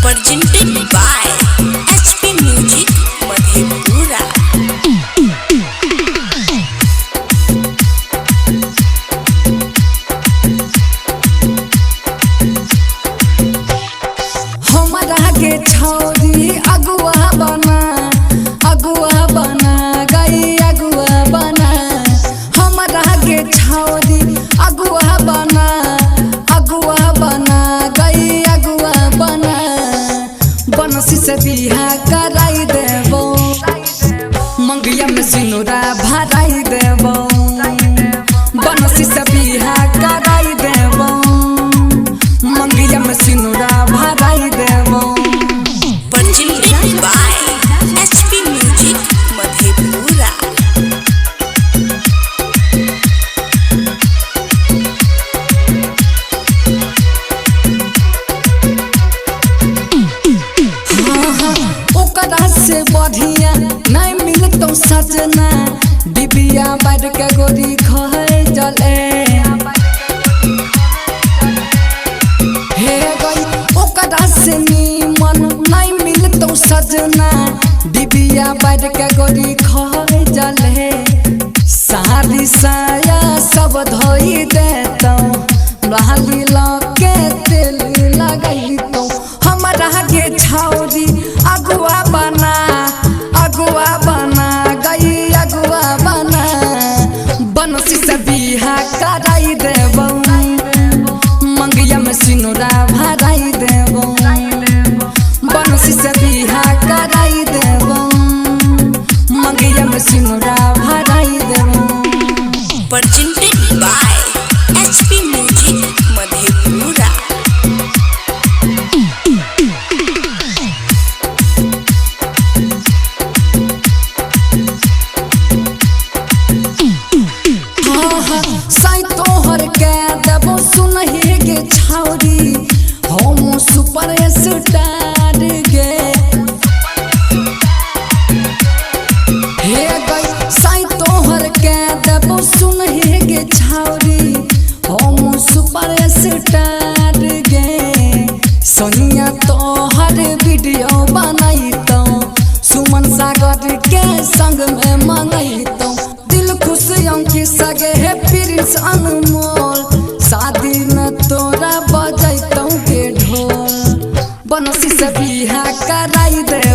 presented by HP Music Madhepura। हमारा के छौरी अगुआ बना गई अगुआ बना। हमारा के छौरी अगुआ बना गई अगुआ बना। बनसी से बिहा कराई देबो, मंगिया में सिनुरा भराई देबो। बनसी से बिहा कराई देबो, मंगिया में सिनुरा भराई देबो। Presented by HP Music Madhepura। ओकरा से बढ़िया नहीं मिलतो सजना, डिबिया बार के गोरी खै जले। हे गई ओकरा से नीमन नहीं मिलतो सजना, डिबिया बार के गोरी खै जले। सारी साया सब धोई देतो, लाली लके तेल लगैतो। हमारा के छौरी अगुआ बना गई अगुआ बना। बनसी से बिहा कराई देबो, मंगिया में सिनुरा भराई देबो। बनसी से बिहा कराई देबो, मंगिया में सिनुरा भराई देबो। Presented by HP Music Madhepura। साई तोहर के देबो सुनहि गे छौरी, हम सुपर स्टार गे। हे गई साई तोहर के देबो सुनहि गे छौरी, हम सुपर स्टार गे। सोनिया तोहर वीडियो बनैतो, सुमन सागर के संग में मंगैतो। दिल खुश की सगे है प्रिंस अनमोल, शादी में तोरा बजैतौ के ढोल। बनसी से बिहा कराई दे